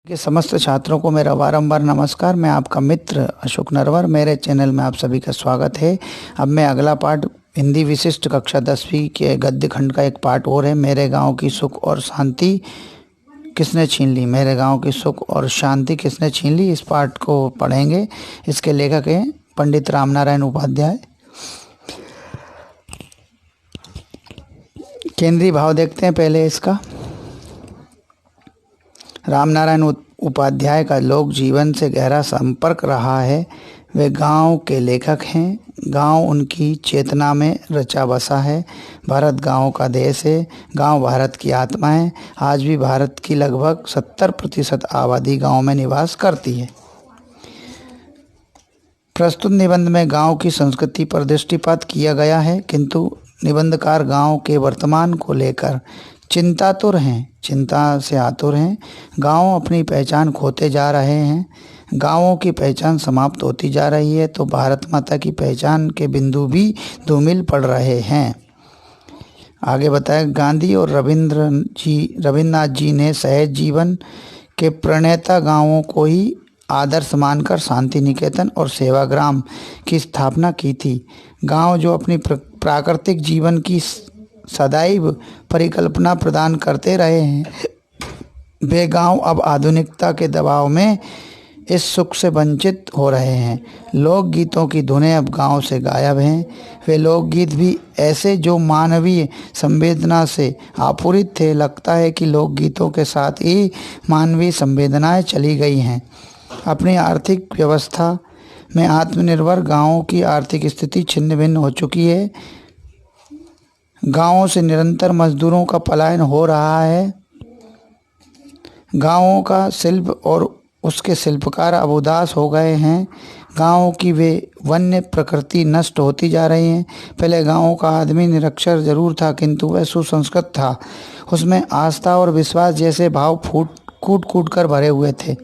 के समस्त छात्रों को मेरा बारंबार नमस्कार। मैं आपका मित्र अशोक नरवर। मेरे चैनल में आप सभी का स्वागत है। अब मैं अगला पाठ हिंदी विशिष्ट कक्षा 10वीं के गद्य खंड का एक पाठ और है, मेरे गांव की सुख और शांति किसने छीन ली। मेरे गांव की सुख और शांति किसने छीन ली, इस पाठ को पढ़ेंगे। इसके लेखक हैं पंडित रामनारायण उपाध्याय। केंद्रीय भाव देखते हैं पहले इसका। रामनारायण उपाध्याय का लोक जीवन से गहरा संपर्क रहा है। वे गांव के लेखक हैं। गांव उनकी चेतना में रचा बसा है। भारत गांव का देश है। गांव भारत की आत्मा है। आज भी भारत की लगभग 70% आबादी गांव में निवास करती है। प्रस्तुत निबंध में गांव की संस्कृति पर दृष्टिपात किया गया है, किंतु निबंधकार गांव के वर्तमान को लेकर चिंता से आतुर हैं। गांव अपनी पहचान खोते जा रहे हैं। गांवों की पहचान समाप्त होती जा रही है तो भारत माता की पहचान के बिंदु भी धूमिल पड़ रहे हैं। आगे बताया, गांधी और रविन्द्रनाथ जी ने सहज जीवन के प्रणेता गांवों को ही आदर्श मानकर शांति निकेतन और सेवाग्राम की स्थापना की थी। गांव जो अपनी प्राकृतिक जीवन की सदैव परिकल्पना प्रदान करते रहे हैं, वे गांव अब आधुनिकता के दबाव में इस सुख से वंचित हो रहे हैं। लोकगीतों की धुनें अब गांव से गायब हैं। वे लोकगीत भी ऐसे जो मानवीय संवेदना से आपूरित थे। लगता है कि लोकगीतों के साथ ही मानवीय संवेदनाएं चली गई हैं। अपनी आर्थिक व्यवस्था में आत्मनिर्भर गांवों की आर्थिक स्थिति छिन्न भिन्न हो चुकी है। गांवों से निरंतर मजदूरों का पलायन हो रहा है। गांवों का शिल्प और उसके शिल्पकार अब उदास हो गए हैं। गांवों की वे वन्य प्रकृति नष्ट होती जा रही है। पहले गांवों का आदमी निरक्षर जरूर था, किंतु वह सुसंस्कृत था। उसमें आस्था और विश्वास जैसे भाव कूट कर भरे हुए थे।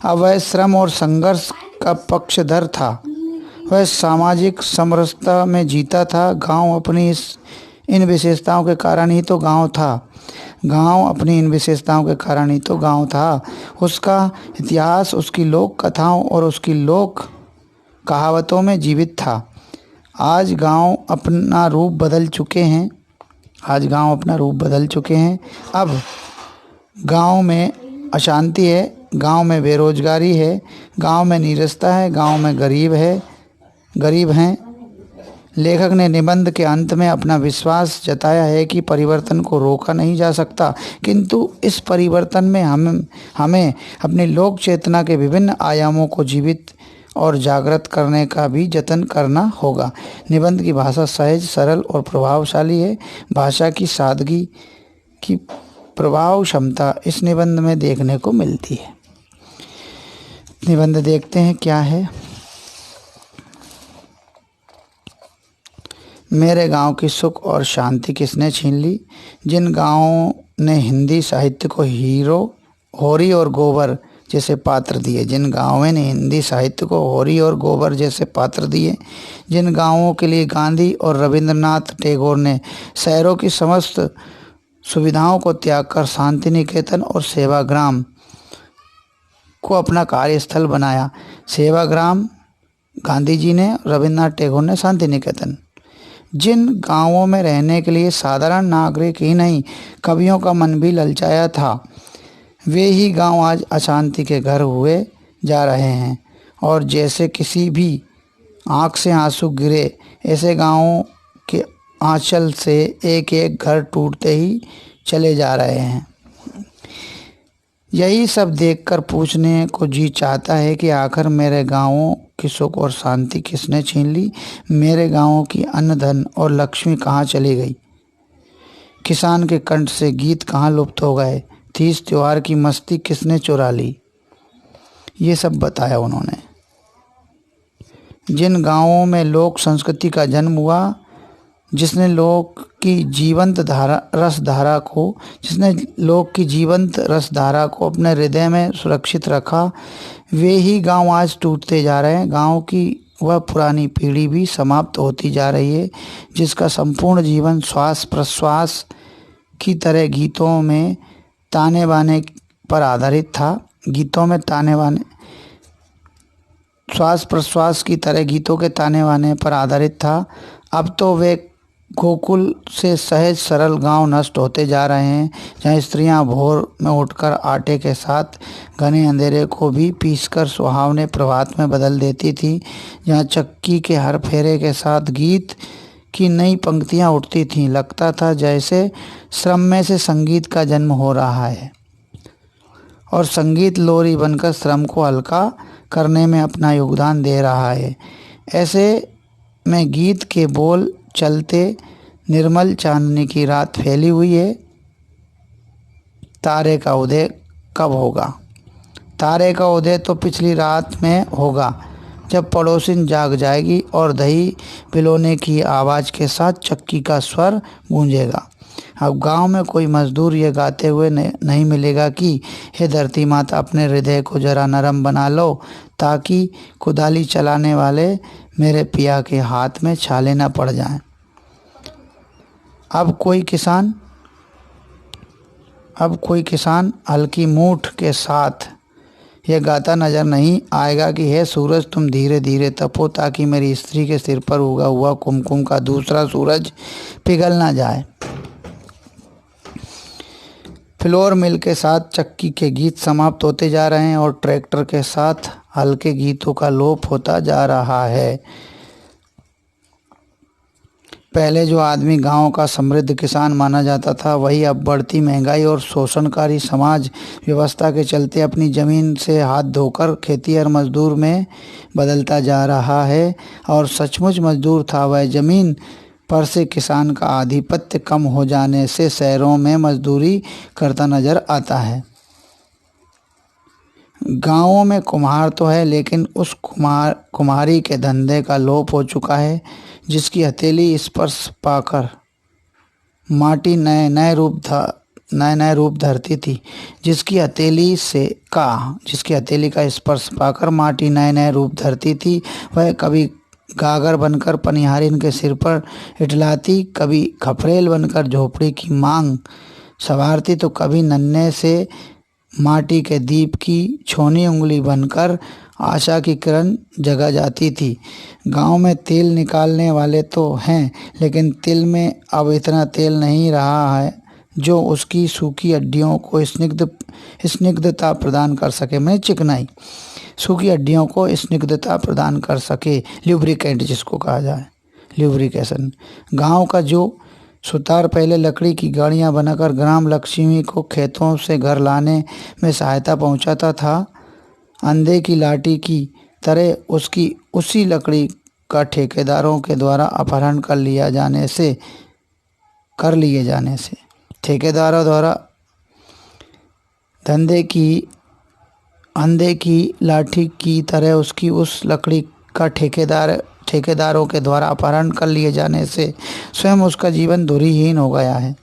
अब वह श्रम और संघर्ष का पक्षधर था। वह सामाजिक समरसता में जीता था। गांव अपनी इन विशेषताओं के कारण ही तो गांव था। उसका इतिहास उसकी लोक कथाओं और उसकी लोक कहावतों में जीवित था। आज गांव अपना रूप बदल चुके हैं। अब गांव में अशांति है, गांव में बेरोजगारी है, गांव में नीरसता है, गांव में गरीब हैं। लेखक ने निबंध के अंत में अपना विश्वास जताया है कि परिवर्तन को रोका नहीं जा सकता, किंतु इस परिवर्तन में हमें अपनी लोक चेतना के विभिन्न आयामों को जीवित और जागृत करने का भी जतन करना होगा। निबंध की भाषा सहज, सरल और प्रभावशाली है। भाषा की सादगी की प्रभाव क्षमता इस निबंध में देखने को मिलती है। निबंध देखते हैं क्या है। मेरे गांव की सुख और शांति किसने छीन ली। जिन गांवों ने हिंदी साहित्य को होरी और गोबर जैसे पात्र दिए, जिन गांवों के लिए गांधी और रविन्द्रनाथ टैगोर ने शहरों की समस्त सुविधाओं को त्याग कर शांति निकेतन और सेवाग्राम को अपना कार्यस्थल बनाया। सेवाग्राम गांधी जी ने, रविन्द्रनाथ टैगोर ने शांति निकेतन। जिन गांवों में रहने के लिए साधारण नागरिक ही नहीं, कवियों का मन भी ललचाया था, वे ही गांव आज अशांति के घर हुए जा रहे हैं। और जैसे किसी भी आँख से आंसू गिरे, ऐसे गांवों के आंचल से एक एक घर टूटते ही चले जा रहे हैं। यही सब देखकर पूछने को जी चाहता है कि आखिर मेरे गांवों की सुख और शांति किसने छीन ली। मेरे गांवों की अन्न धन और लक्ष्मी कहाँ चली गई। किसान के कंठ से गीत कहाँ लुप्त हो गए। तीज त्योहार की मस्ती किसने चुरा ली। ये सब बताया उन्होंने। जिन गांवों में लोक संस्कृति का जन्म हुआ, जिसने लोक की जीवंत रसधारा को अपने हृदय में सुरक्षित रखा, वे ही गांव आज टूटते जा रहे हैं। गांव की वह पुरानी पीढ़ी भी समाप्त होती जा रही है, जिसका संपूर्ण जीवन श्वास प्रश्वास की तरह गीतों में ताने बाने पर आधारित था। गीतों में ताने बाने श्वास प्रश्वास की तरह गीतों के ताने बाने पर आधारित था। अब तो वे गोकुल से सहज सरल गांव नष्ट होते जा रहे हैं, जहां स्त्रियां भोर में उठकर आटे के साथ घने अंधेरे को भी पीसकर सुहावने प्रभात में बदल देती थी, जहां चक्की के हर फेरे के साथ गीत की नई पंक्तियां उठती थीं। लगता था जैसे श्रम में से संगीत का जन्म हो रहा है और संगीत लोरी बनकर श्रम को हल्का करने में अपना योगदान दे रहा है। ऐसे में गीत के बोल चलते, निर्मल चांदनी की रात फैली हुई है, तारे का उदय कब होगा? तारे का उदय तो पिछली रात में होगा, जब पड़ोसिन जाग जाएगी और दही पिलोने की आवाज़ के साथ चक्की का स्वर गूंजेगा। अब गांव में कोई मजदूर ये गाते हुए नहीं मिलेगा कि हे धरती माता, अपने हृदय को जरा नरम बना लो, ताकि कुदाली चलाने वाले मेरे पिया के हाथ में छाले न पड़ जाएं। अब कोई किसान हल्की मूठ के साथ यह गाता नजर नहीं आएगा कि हे सूरज, तुम धीरे धीरे तपो, ताकि मेरी स्त्री के सिर पर उगा हुआ कुमकुम का दूसरा सूरज पिघल ना जाए। फ्लोर मिल के साथ चक्की के गीत समाप्त होते जा रहे हैं और ट्रैक्टर के साथ हल्के गीतों का लोप होता जा रहा है। पहले जो आदमी गांव का समृद्ध किसान माना जाता था, वही अब बढ़ती महंगाई और शोषणकारी समाज व्यवस्था के चलते अपनी ज़मीन से हाथ धोकर खेतिहर मजदूर में बदलता जा रहा है। और सचमुच मजदूर था वह। ज़मीन पर से किसान का आधिपत्य कम हो जाने से शहरों में मजदूरी करता नजर आता है। गांवों में कुम्हार तो है, लेकिन उस कुम्हारी के धंधे का लोप हो चुका है। जिसकी हथेली स्पर्श पाकर माटी नए नए रूप धरती थी, जिसकी हथेली का स्पर्श पाकर माटी नए नए रूप धरती थी, वह कभी गागर बनकर पनिहारिन के सिर पर इटलाती, कभी खपरेल बनकर झोपड़ी की मांग संवारती, तो कभी नन्हे से माटी के दीप की छोनी उंगली बनकर आशा की किरण जगा जाती थी। गांव में तेल निकालने वाले तो हैं, लेकिन तिल में अब इतना तेल नहीं रहा है जो उसकी सूखी हड्डियों को स्निग्धता प्रदान कर सके। मैं चिकनाई सूखी हड्डियों को स्निग्धता प्रदान कर सके, ल्यूब्रिकेंट जिसको कहा जाए, ल्यूब्रिकेशन। गांव का जो सुतार पहले लकड़ी की गाड़ियां बनाकर ग्राम लक्ष्मी को खेतों से घर लाने में सहायता पहुंचाता था, अंधे की लाठी की तरह उसकी उसी लकड़ी का ठेकेदारों के द्वारा अपहरण कर लिए जाने से ठेकेदारों द्वारा अंधे की लाठी की तरह उसकी उस लकड़ी का ठेकेदारों के द्वारा अपहरण कर लिए जाने से स्वयं उसका जीवन धुरीहीन हो गया है।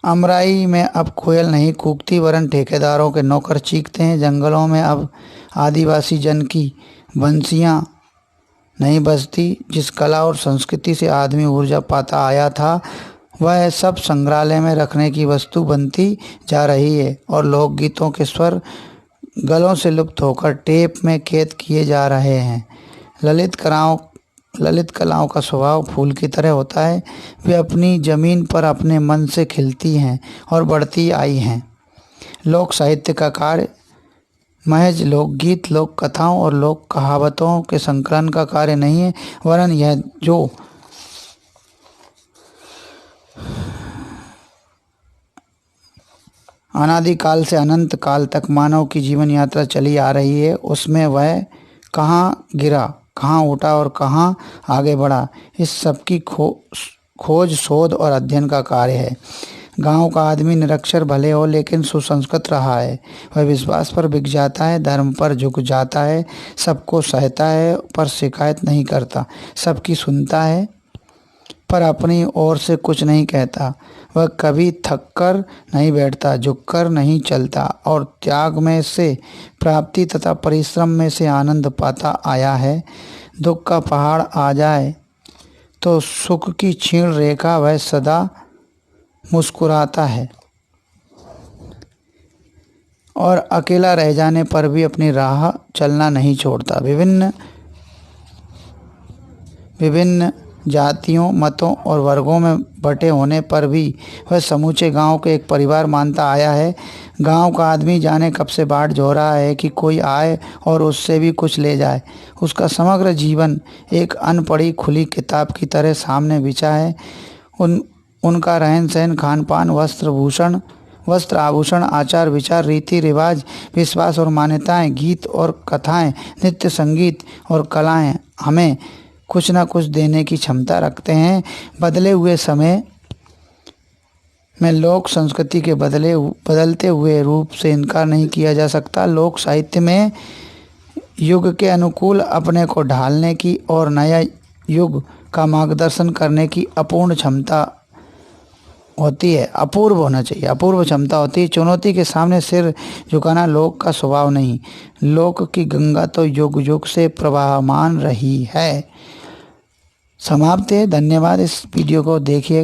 अमराई में अब कोयल नहीं कूकती, वरन ठेकेदारों के नौकर चीखते हैं। जंगलों में अब आदिवासी जन की बंसियां नहीं बजती। जिस कला और संस्कृति से आदमी ऊर्जा पाता आया था, वह सब संग्रहालय में रखने की वस्तु बनती जा रही है और लोकगीतों के स्वर गलों से लुप्त होकर टेप में कैद किए जा रहे हैं। ललित कलाओं का स्वभाव फूल की तरह होता है। वे अपनी जमीन पर अपने मन से खिलती हैं और बढ़ती आई हैं। लोक साहित्य का कार्य महज लोकगीत, लोक कथाओं और लोक कहावतों के संकलन का कार्य नहीं है, वरन यह जो अनादिकाल से अनंत काल तक मानव की जीवन यात्रा चली आ रही है, उसमें वह कहाँ गिरा, कहाँ उठा और कहाँ आगे बढ़ा, इस सब की खोज, शोध और अध्ययन का कार्य है। गांव का आदमी निरक्षर भले हो, लेकिन सुसंस्कृत रहा है। वह विश्वास पर बिक जाता है, धर्म पर झुक जाता है, सबको सहता है पर शिकायत नहीं करता, सबकी सुनता है पर अपनी ओर से कुछ नहीं कहता। वह कभी थक कर नहीं बैठता, झुक कर नहीं चलता और त्याग में से प्राप्ति तथा परिश्रम में से आनंद पाता आया है। दुख का पहाड़ आ जाए तो सुख की क्षीण रेखा वह सदा मुस्कुराता है और अकेला रह जाने पर भी अपनी राह चलना नहीं छोड़ता। विभिन्न जातियों, मतों और वर्गों में बटे होने पर भी वह समूचे गांव को एक परिवार मानता आया है। गांव का आदमी जाने कब से बाट जो रहा है कि कोई आए और उससे भी कुछ ले जाए। उसका समग्र जीवन एक अनपढ़ी खुली किताब की तरह सामने बिछा है। उनका रहन सहन, खान पान, वस्त्र आभूषण, आचार विचार, रीति रिवाज, विश्वास और मान्यताएं, गीत और कथाएं, नृत्य संगीत और कलाएं हमें कुछ न कुछ देने की क्षमता रखते हैं। बदले हुए समय में लोक संस्कृति के बदलते हुए रूप से इनकार नहीं किया जा सकता। लोक साहित्य में युग के अनुकूल अपने को ढालने की और नया युग का मार्गदर्शन करने की अपूर्ण क्षमता होती है। अपूर्व होना चाहिए, अपूर्व क्षमता होती है। चुनौती के सामने सिर झुकाना लोक का स्वभाव नहीं। लोक की गंगा तो युग युग से प्रवाहमान रही है। समाप्त है। धन्यवाद। इस वीडियो को देखिए।